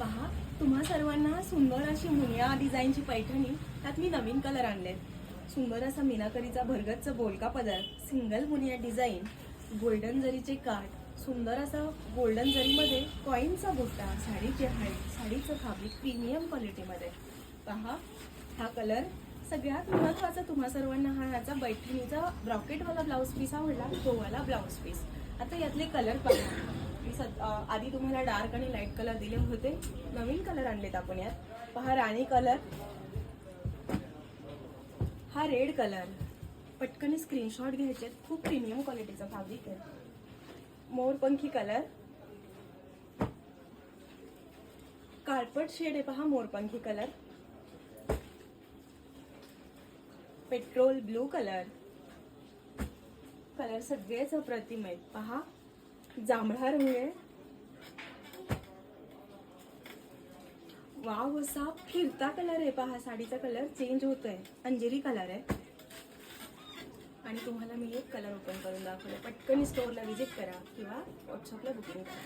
पहा, तुम्हा सर्वांना सुंदर अशी मुनिया डिझाईनची पैठणी, त्यात मी नवीन कलर आणले. सुंदर असा मीनाकरीचा भरगतचा बोलका पदर, सिंगल मुनिया डिझाईन, गोल्डन जरीचे काठ, सुंदर असा गोल्डन जरीमध्ये कॉईनचा बुट्टा, साडीची हाईट, साडीचं फॅब्रिक प्रीमियम क्वालिटीमध्ये. पहा, हा कलर सगळ्यात महत्त्वाचा तुम्हा सर्वांना हा ह्याचा पैठणीचा ब्रॉकेटवाला ब्लाऊज पीस आवडला, तो वाला ब्लाऊज पीस. आता यातले कलर पहा. आधी तुम्हाला डार्क आणि लाईट कलर दिले होते, नवीन कलर आणलेत आपण यात. पहा, राणी कलर, हा रेड कलर. पटकन स्क्रीनशॉट घ्यायचे, खूप प्रीमियम क्वालिटीचा फॅब्रिक आहे. मोरपंखी कलर, कार्पेट शेड आहे पहा, मोरपंखी colour. Petrol blue colour. Colour सगळेच अप्रतिम आहेत. पहा, जांभळा रंग आहे. वाव, असा फिरता कलर आहे. पहा, साडीचा कलर चेंज होतोय. अंजेरी कलर आहे. आणि तुम्हाला मी एक कलर ओपन करून दाखवलं. पटकन स्टोअरला व्हिजिट करा किंवा व्हॉट्सअपला बुकिंग करा.